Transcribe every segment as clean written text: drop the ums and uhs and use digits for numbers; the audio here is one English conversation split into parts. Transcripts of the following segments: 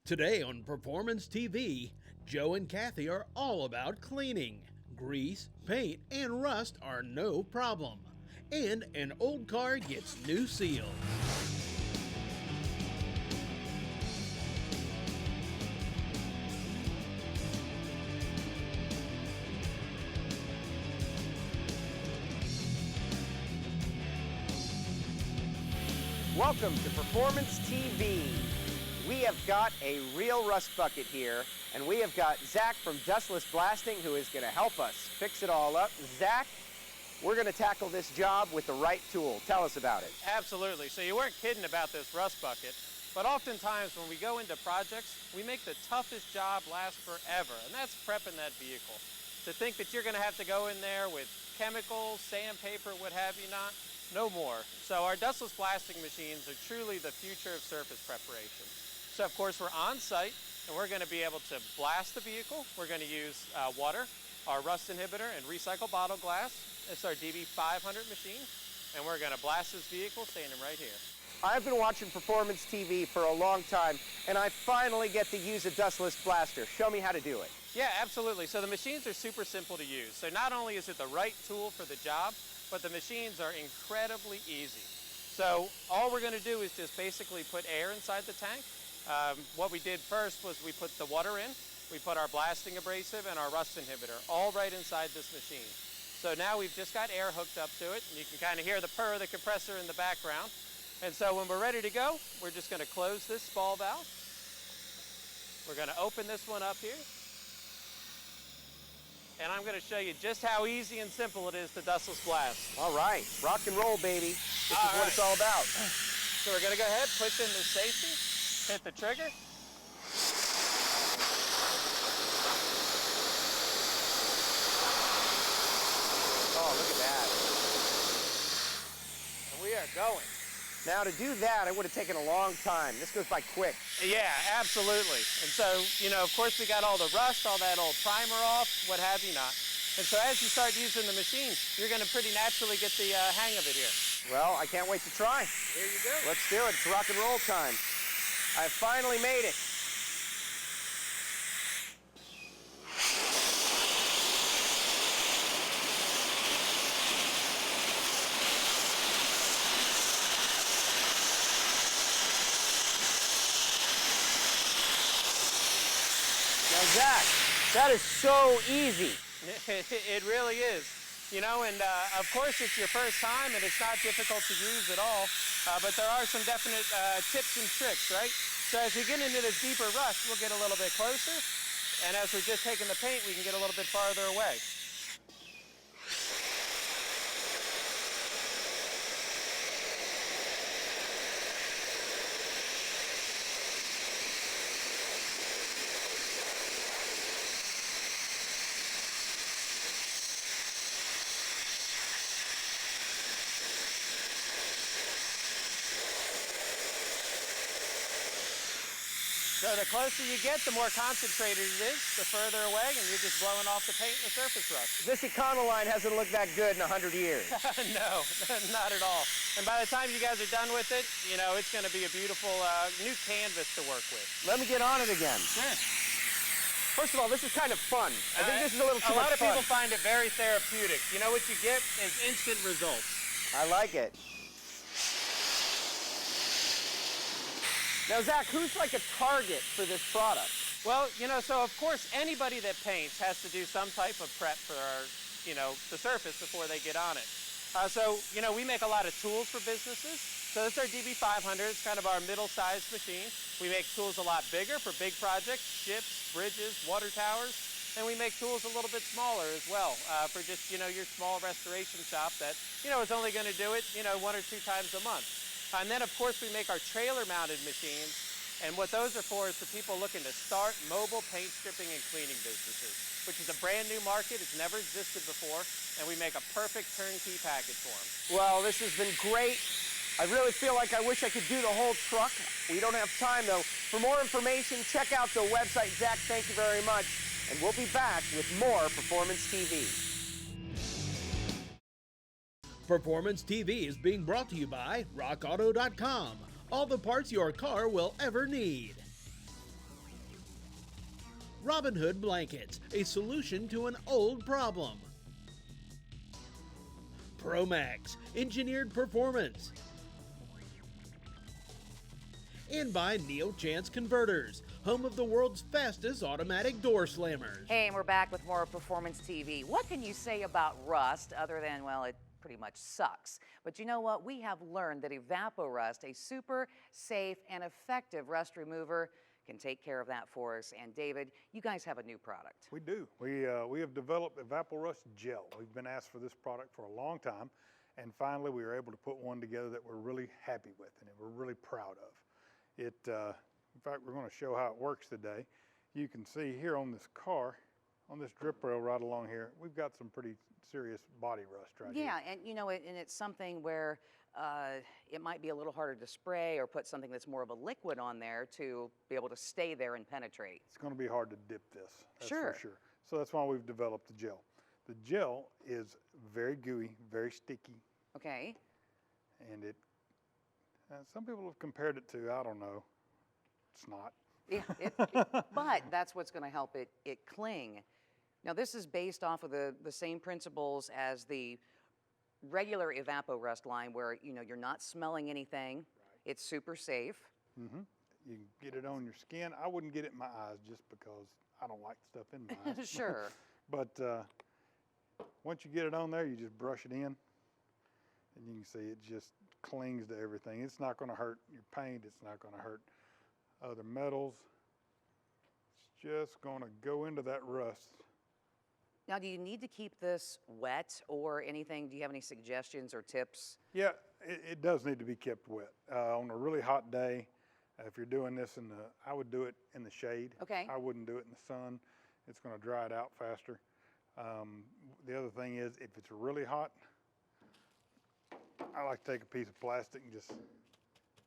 Today on Performance TV, Joe and Kathy are all about cleaning. Grease, paint, and rust are no problem. And an old car gets new seals. Welcome to Performance TV. We have got a real rust bucket here, and we have got Zach from Dustless Blasting who is going to help us fix it all up. Zach, we're going to tackle this job with the right tool. Tell us about it. Absolutely. So you weren't kidding about this rust bucket, but oftentimes when we go into projects, we make the toughest job last forever, and that's prepping that vehicle. To think that you're going to have to go in there with chemicals, sandpaper, what have you not, no more. So our dustless blasting machines are truly the future of surface preparation. So of course we're on site and we're going to be able to blast the vehicle. We're going to use water, our rust inhibitor, and recycled bottle glass. It's our DB500 machine, and we're going to blast this vehicle standing right here. I've been watching Performance TV for a long time, and I finally get to use a dustless blaster. Show me how to do it. Yeah, absolutely. So the machines are super simple to use. So not only is it the right tool for the job, but the machines are incredibly easy. So all we're going to do is just basically put air inside the tank. What we did first was we put the water in, we put our blasting abrasive and our rust inhibitor all right inside this machine. So now we've just got air hooked up to it, and you can kind of hear the purr of the compressor in the background. And so when we're ready to go, we're just going to close this ball valve. We're going to open this one up here. And I'm going to show you just how easy and simple it is to dustless blast. All right, rock and roll, baby. This is what it's all about. So we're going to go ahead, push in the safety, hit the trigger. Oh, look at that. And we are going. Now to do that, it would have taken a long time. This goes by quick. Yeah, absolutely. And so, you know, of course we got all the rust, all that old primer off, what have you not. And so as you start using the machine, you're going to pretty naturally get the hang of it here. Well, I can't wait to try. Here you go. Let's do it. It's rock and roll time. I finally made it. Now, Zach, that is so easy. It really is. You know, and of course it's your first time and it's not difficult to use at all, but there are some definite tips and tricks, right? So as we get into this deeper rust, we'll get a little bit closer, and as we're just taking the paint, we can get a little bit farther away. So the closer you get, the more concentrated it is, the further away, and you're just blowing off the paint and the surface rust. This Econoline hasn't looked that good in 100 years. No, not at all. And by the time you guys are done with it, you know, it's going to be a beautiful new canvas to work with. Let me get on it again. Sure. First of all, this is kind of fun. I think this is a little too much fun. A lot of people find it very therapeutic. You know, what you get is instant results. I like it. Now, Zach, who's like a target for this product? Well, you know, so of course anybody that paints has to do some type of prep for our, you know, the surface before they get on it. So, you know, we make a lot of tools for businesses. So this is our DB500. It's kind of our middle-sized machine. We make tools a lot bigger for big projects, ships, bridges, water towers. And we make tools a little bit smaller as well for just, you know, your small restoration shop that, you know, is only going to do it, you know, 1 or 2 times a month. And then, of course, we make our trailer-mounted machines. And what those are for is for people looking to start mobile paint stripping and cleaning businesses, which is a brand new market. It's never existed before. And we make a perfect turnkey package for them. Well, this has been great. I really feel like I wish I could do the whole truck. We don't have time, though. For more information, check out the website. Zach, thank you very much. And we'll be back with more Performance TV. Performance TV is being brought to you by RockAuto.com. All the parts your car will ever need. Robin Hood Blankets, a solution to an old problem. Promax, engineered performance. And by Neochance Converters, home of the world's fastest automatic door slammers. Hey, and we're back with more Performance TV. What can you say about rust other than, well, it pretty much sucks? But you know what? We have learned that EvapoRust, a super safe and effective rust remover, can take care of that for us. And David, you guys have a new product. We do. We have developed EvapoRust Gel. We've been asked for this product for a long time, and finally we were able to put one together that we're really happy with and that we're really proud of. In fact, we're going to show how it works today. You can see here on this car, on this drip rail right along here, we've got some pretty serious body rust right here. Yeah, and you know, and it's something where it might be a little harder to spray or put something that's more of a liquid on there to be able to stay there and penetrate. It's going to be hard to dip this, that's Sure. for sure. So that's why we've developed the gel. The gel is very gooey, very sticky, Okay. and some people have compared it to, I don't know, snot. Yeah, but that's what's going to help it cling. Now, this is based off of the same principles as the regular EvapoRust line, where you're not smelling anything. Right. It's super safe. Mm-hmm. You can get it on your skin. I wouldn't get it in my eyes just because I don't like stuff in my eyes. Sure. But once you get it on there, you just brush it in, and you can see it just clings to everything. It's not going to hurt your paint. It's not going to hurt other metals. It's just going to go into that rust. Now, do you need to keep this wet or anything? Do you have any suggestions or tips? Yeah, it does need to be kept wet. On a really hot day, if you're doing this I would do it in the shade. Okay. I wouldn't do it in the sun. It's going to dry it out faster. The other thing is, if it's really hot, I like to take a piece of plastic and just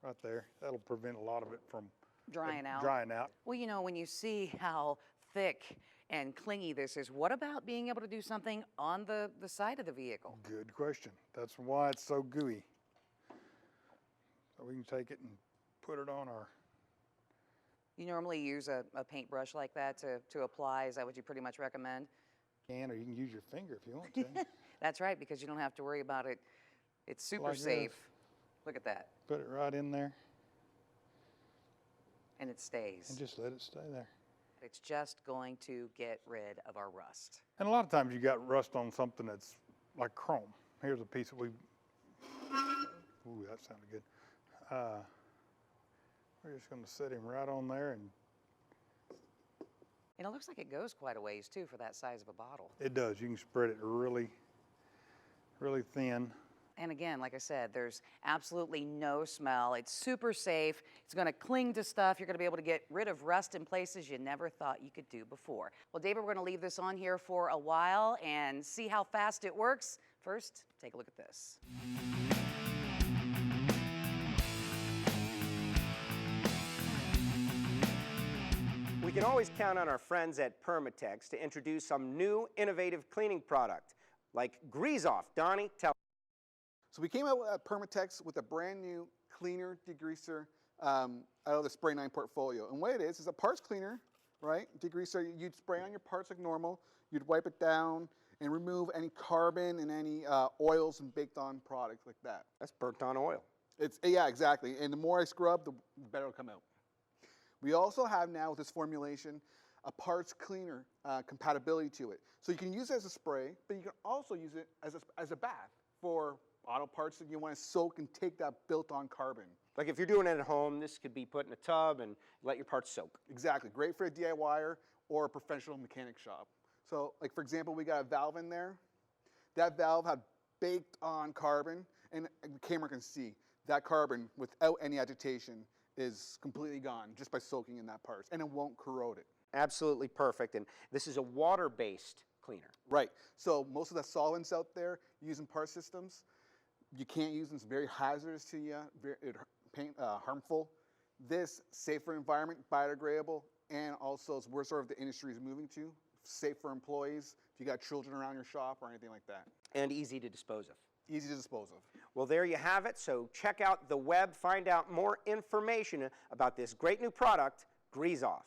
right there. That'll prevent a lot of it from Drying out. Drying out. Well, when you see how thick and clingy this is, what about being able to do something on the side of the vehicle? Good question. That's why it's so gooey. So we can take it and put it on our... You normally use a paintbrush like that to apply. Is that what you pretty much recommend? Or you can use your finger if you want to. That's right, because you don't have to worry about it. It's super Like safe. this. Look at that. Put it right in there. And it stays. And just let it stay there. It's just going to get rid of our rust. And a lot of times you got rust on something that's like chrome. Here's a piece that we... Ooh, that sounded good. We're just going to set him right on there, and it looks like it goes quite a ways, too, for that size of a bottle. it does. You can spread it really, really thin. And again, like I said, there's absolutely no smell. It's super safe. It's going to cling to stuff. You're going to be able to get rid of rust in places you never thought you could do before. Well, David, we're going to leave this on here for a while and see how fast it works. First, take a look at this. We can always count on our friends at Permatex to introduce some new innovative cleaning product, like Grease Off. Donnie, tell. So we came out at Permatex with a brand new cleaner, degreaser out of the Spray 9 portfolio. And what it is a parts cleaner, right? Degreaser, you'd spray on your parts like normal, you'd wipe it down and remove any carbon and any oils and baked on products like that. That's burnt on oil. Yeah, exactly. And the more I scrub, the better it'll come out. We also have now with this formulation a parts cleaner compatibility to it. So you can use it as a spray, but you can also use it as a bath for auto parts that you want to soak and take that built-on carbon. Like if you're doing it at home, this could be put in a tub and let your parts soak. Exactly. Great for a DIYer or a professional mechanic shop. So like for example, we got a valve in there. That valve had baked on carbon, and the camera can see that carbon without any agitation is completely gone just by soaking in that parts, and it won't corrode it. Absolutely perfect. And this is a water-based cleaner. Right. So most of the solvents out there using part systems, you can't use them. It's very hazardous to you, harmful. This, safer environment, biodegradable, and also it's where sort of the industry is moving to. Safe for employees, if you got children around your shop or anything like that. And easy to dispose of. Easy to dispose of. Well, there you have it. So check out the web, find out more information about this great new product, Grease Off.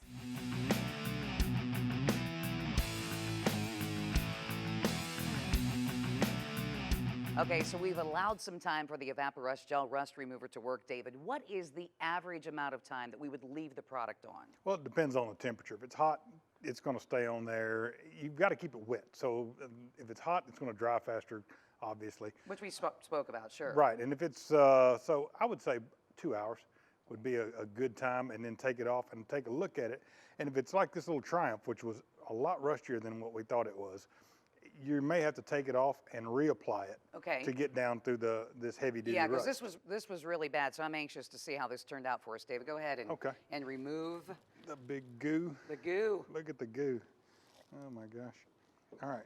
Okay, so we've allowed some time for the EvapoRust Gel Rust Remover to work, David. What is the average amount of time that we would leave the product on? Well, it depends on the temperature. If it's hot, it's going to stay on there. You've got to keep it wet. So if it's hot, it's going to dry faster, obviously. Which we spoke about, sure. Right, and if it's, so I would say 2 hours would be a good time, and then take it off and take a look at it. And if it's like this little Triumph, which was a lot rustier than what we thought it was, you may have to take it off and reapply it to get down through this heavy duty Yeah, because rust. this was really bad, so I'm anxious to see how this turned out for us, David. Go ahead and remove The big goo. the goo. Look at the goo. Oh my gosh. All right,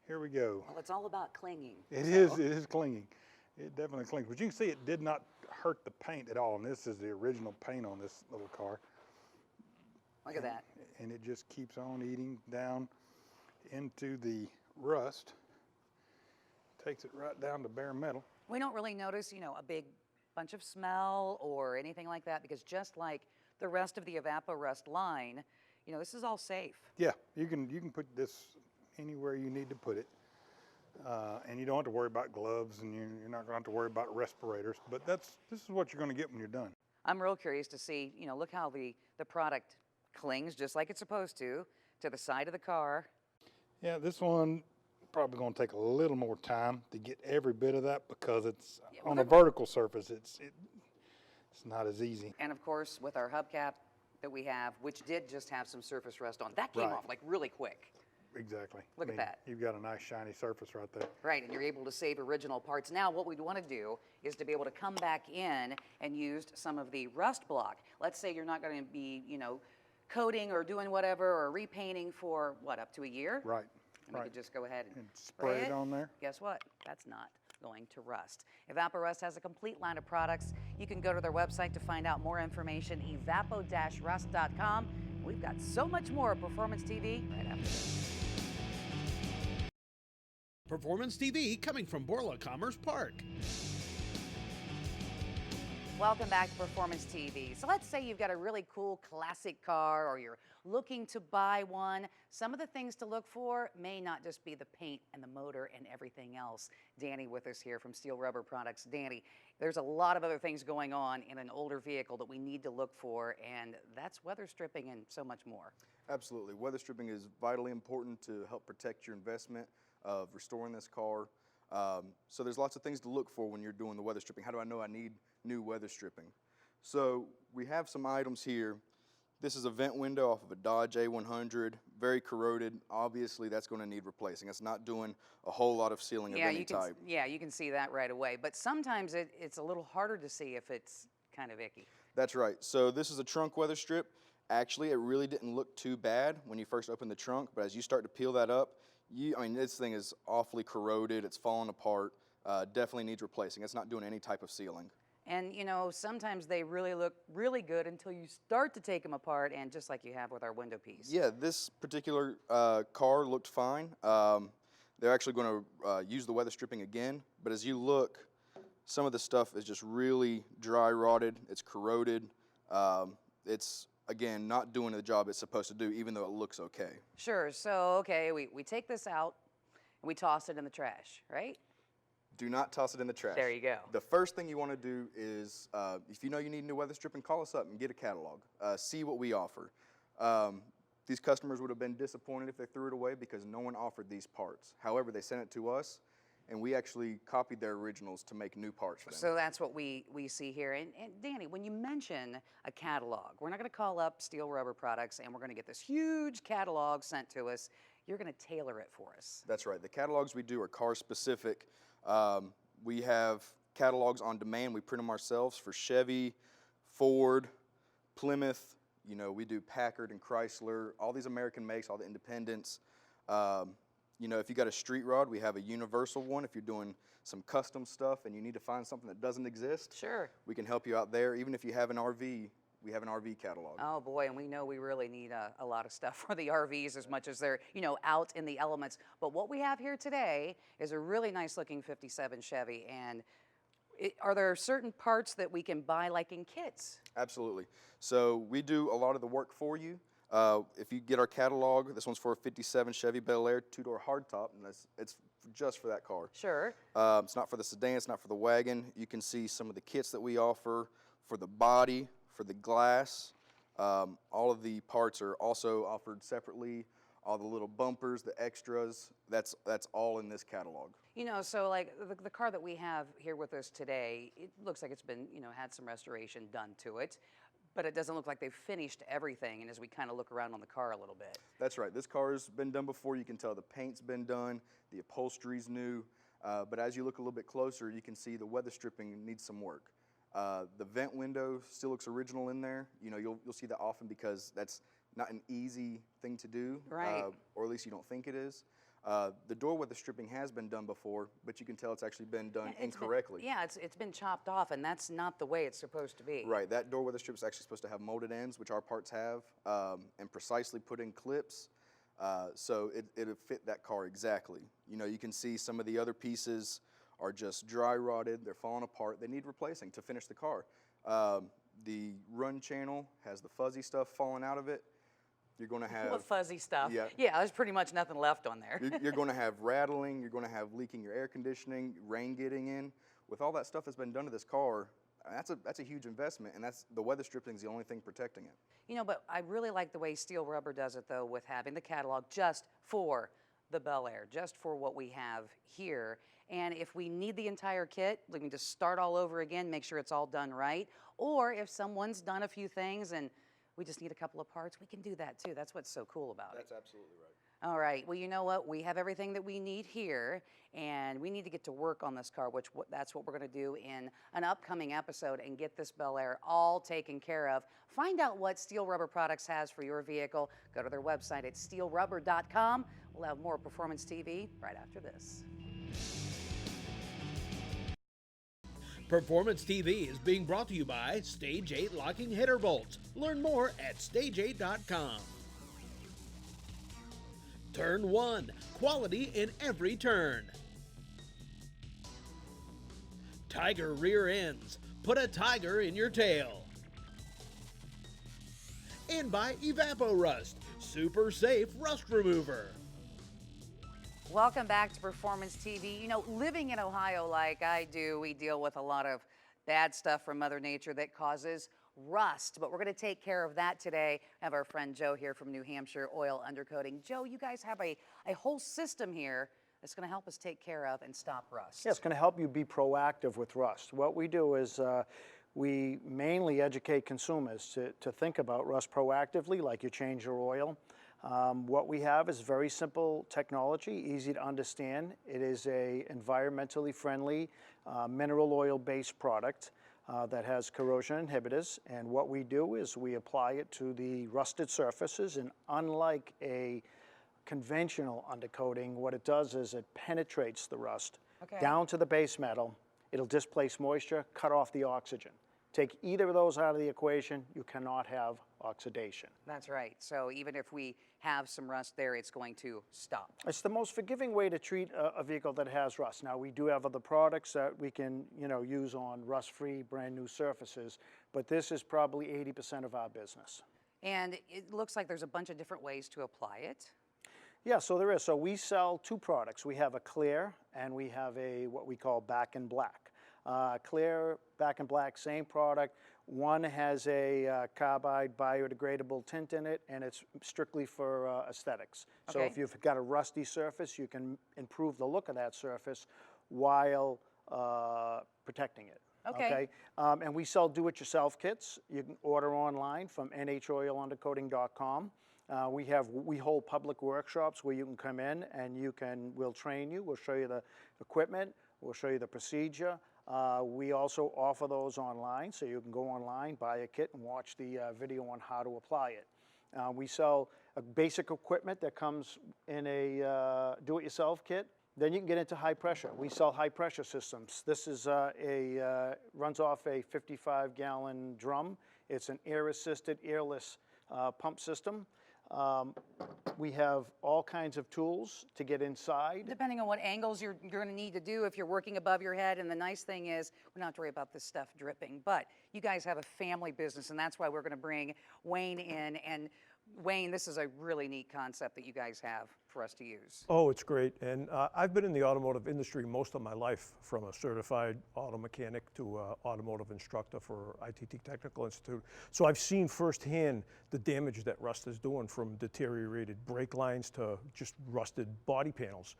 here we go. Well, it's all about clinging. It is clinging. It definitely clings. But you can see it did not hurt the paint at all, and this is the original paint on this little car. Look at that. And it just keeps on eating down into the rust. Takes it right down to bare metal. We don't really notice, you know, a big bunch of smell or anything like that, because just like the rest of the EvapoRust line, you know, this is all safe. Yeah, you can put this anywhere you need to put it. And you don't have to worry about gloves, and you're not going to have to worry about respirators. But this is what you're going to get when you're done. I'm real curious to see, you know, look how the product clings just like it's supposed to the side of the car. Yeah, this one probably going to take a little more time to get every bit of that, because it's on a vertical surface. It's not as easy. And of course, with our hubcap that we have, which did just have some surface rust on, that came Right. off like really quick. Exactly. Look at that. You've got a nice shiny surface right there. Right, and you're able to save original parts. Now, what we'd want to do is to be able to come back in and use some of the rust block. Let's say you're not going to be, you know, coating or doing whatever or repainting for, what, up to a year? Right. And we right. could just go ahead And spray it on there. Guess what? That's not going to rust. EvapoRust has a complete line of products. You can go to their website to find out more information, evapo-rust.com. We've got so much more at Performance TV right after this. Performance TV coming from Borla Commerce Park. Welcome back to Performance TV. So let's say you've got a really cool classic car, or you're looking to buy one. Some of the things to look for may not just be the paint and the motor and everything else. Danny with us here from Steel Rubber Products. Danny, there's a lot of other things going on in an older vehicle that we need to look for, and that's weather stripping and so much more. Absolutely. Weather stripping is vitally important to help protect your investment of restoring this car. So there's lots of things to look for when you're doing the weather stripping. How do I know I need new weather stripping? So we have some items here. This is a vent window off of a Dodge A100, very corroded. Obviously, that's going to need replacing. It's not doing a whole lot of sealing of any type. Yeah, you can see that right away. But sometimes it's a little harder to see if it's kind of icky. That's right. So this is a trunk weather strip. Actually, it really didn't look too bad when you first opened the trunk, but as you start to peel that up, I mean, this thing is awfully corroded. It's falling apart. Definitely needs replacing. It's not doing any type of sealing. And, you know, sometimes they really look really good until you start to take them apart, and just like you have with our window piece. Yeah, this particular car looked fine. They're actually going to use the weather stripping again, but as you look, some of the stuff is just really dry rotted. It's corroded. It's, again, not doing the job it's supposed to do, even though it looks okay. Sure. So, okay, we take this out and we toss it in the trash, right? Do not toss it in the trash. There you go. The first thing you want to do is, if you know you need new weather stripping, call us up and get a catalog. See what we offer. These customers would have been disappointed if they threw it away because no one offered these parts. However, they sent it to us, and we actually copied their originals to make new parts for them. So that's what we see here. And Danny, when you mention a catalog, we're not going to call up Steel Rubber Products and we're going to get this huge catalog sent to us. You're going to tailor it for us. That's right. The catalogs we do are car specific. We have catalogs on demand. We print them ourselves for Chevy, Ford, Plymouth. You know, we do Packard and Chrysler, all these American makes, all the independents. You know, if you got a street rod, we have a universal one. If you're doing some custom stuff and you need to find something that doesn't exist, Sure. we can help you out there. Even if you have an RV, we have an RV catalog. Oh boy, and we know we really need a lot of stuff for the RVs as much as they're, you know, out in the elements. But what we have here today is a really nice looking 57 Chevy. And are there certain parts that we can buy like in kits? Absolutely. So we do a lot of the work for you. If you get our catalog, this one's for a 57 Chevy Bel Air 2-door hardtop, and it's just for that car. Sure. It's not for the sedan, it's not for the wagon. You can see some of the kits that we offer for the body, for the glass. All of the parts are also offered separately. All the little bumpers, the extras, that's all in this catalog. You know, so like the car that we have here with us today, it looks like it's been, you know, had some restoration done to it, but it doesn't look like they've finished everything. And as we kind of look around on the car a little bit. That's right. This car's been done before. You can tell the paint's been done, the upholstery's new, but as you look a little bit closer, you can see the weather stripping needs some work. The vent window still looks original in there. You know, you'll see that often because that's not an easy thing to do, right. Or at least you don't think it is. The door weather stripping has been done before, but you can tell it's actually been done incorrectly. It's been chopped off, and that's not the way it's supposed to be. Right, that door weather strip is actually supposed to have molded ends, which our parts have, and precisely put in clips, so it'll fit that car exactly. You know, you can see some of the other pieces are just dry rotted, they're falling apart, they need replacing to finish the car. The run channel has the fuzzy stuff falling out of it. You're going to have... What fuzzy stuff? Yeah. Yeah, there's pretty much nothing left on there. You're going to have rattling, you're going to have leaking your air conditioning, rain getting in. With all that stuff that's been done to this car, that's a huge investment, and the weather stripping is the only thing protecting it. You know, but I really like the way Steel Rubber does it, though, with having the catalog just for the Bel Air, just for what we have here. And if we need the entire kit, we can just start all over again, make sure it's all done right. Or if someone's done a few things and we just need a couple of parts, we can do that too. That's what's so cool about it. That's absolutely right. All right, well, you know what? We have everything that we need here, and we need to get to work on this car, that's what we're gonna do in an upcoming episode and get this Bel Air all taken care of. Find out what Steel Rubber Products has for your vehicle. Go to their website at steelrubber.com. We'll have more Performance TV right after this. Performance TV is being brought to you by Stage 8 Locking Header Bolts. Learn more at stage8.com. Turn 1, quality in every turn. Tiger Rear Ends, put a tiger in your tail. And by EvapoRust, super safe rust remover. Welcome back to Performance TV. You know, living in Ohio like I do, we deal with a lot of bad stuff from Mother Nature that causes rust, but we're going to take care of that today. I have our friend Joe here from New Hampshire Oil Undercoating. Joe, you guys have a whole system here that's going to help us take care of and stop rust. Yeah, it's going to help you be proactive with rust. What we do is we mainly educate consumers to think about rust proactively, like you change your oil. What we have is very simple technology, easy to understand. It is a environmentally friendly mineral oil-based product that has corrosion inhibitors. And what we do is we apply it to the rusted surfaces, and unlike a conventional undercoating, what it does is it penetrates the rust down to the base metal. It'll displace moisture, cut off the oxygen. Take either of those out of the equation, you cannot have oxidation. That's right. So even if we have some rust there, it's going to stop. It's the most forgiving way to treat a vehicle that has rust. Now, we do have other products that we can, use on rust-free, brand new surfaces, but this is probably 80% of our business. And it looks like there's a bunch of different ways to apply it. Yeah, so there is. So we sell two products. We have a clear and we have a what we call back in black. Clear, back in black, same product. One has a carbide biodegradable tint in it, and it's strictly for aesthetics. So if you've got a rusty surface, you can improve the look of that surface while protecting it. And we sell do-it-yourself kits. You can order online from nhoilundercoating.com. We hold public workshops where you can come in and we'll train you. We'll show you the equipment. We'll show you the procedure. We also offer those online, so you can go online, buy a kit, and watch the video on how to apply it. We sell a basic equipment that comes in a do-it-yourself kit. Then you can get into high pressure. We sell high pressure systems. This is runs off a 55-gallon drum. It's an air-assisted, airless pump system. We have all kinds of tools to get inside. Depending on what angles you're going to need to do if you're working above your head. And the nice thing is we don't have to worry about this stuff dripping. But you guys have a family business, and that's why we're going to bring Wayne in. And Wayne, this is a really neat concept that you guys have for us to use. Oh, it's great. And I've been in the automotive industry most of my life, from a certified auto mechanic to an automotive instructor for ITT Technical Institute. So I've seen firsthand the damage that rust is doing, from deteriorated brake lines to just rusted body panels.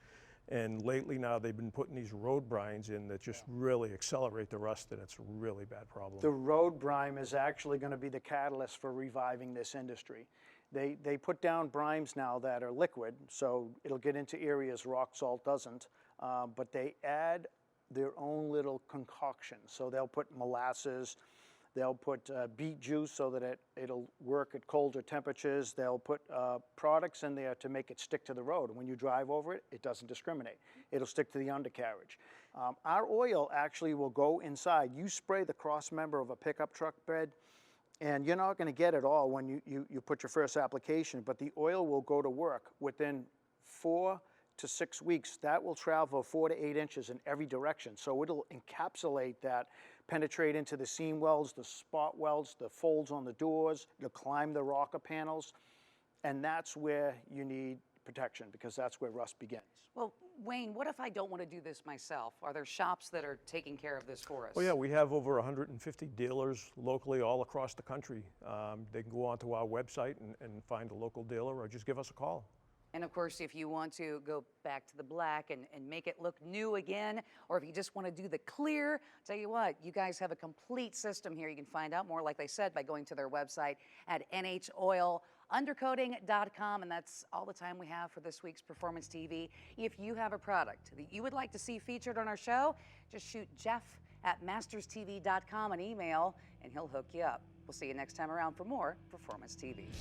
And lately now they've been putting these road brines in that just really accelerate the rust, and it's a really bad problem. The road brine is actually going to be the catalyst for reviving this industry. They put down brimes now that are liquid, so it'll get into areas rock salt doesn't, but they add their own little concoction. So they'll put molasses, they'll put beet juice so that it'll work at colder temperatures. They'll put products in there to make it stick to the road. And when you drive over it, it doesn't discriminate. It'll stick to the undercarriage. Our oil actually will go inside. You spray the cross member of a pickup truck bed, and you're not going to get it all when you put your first application, but the oil will go to work within 4 to 6 weeks. That will travel 4 to 8 inches in every direction. So it'll encapsulate that, penetrate into the seam welds, the spot welds, the folds on the doors. It'll climb the rocker panels. And that's where you need protection, because that's where rust begins. Well, Wayne, what if I don't want to do this myself? Are there shops that are taking care of this for us? Oh yeah, we have over 150 dealers locally all across the country. They can go onto our website and find a local dealer, or just give us a call. And of course, if you want to go back to the black and make it look new again, or if you just want to do the clear, tell you what, you guys have a complete system here. You can find out more, like they said, by going to their website at NHOilUndercoating.com. And that's all the time we have for this week's Performance TV. If you have a product that you would like to see featured on our show, just shoot Jeff at masterstv.com an email, and he'll hook you up. We'll see you next time around for more Performance TV.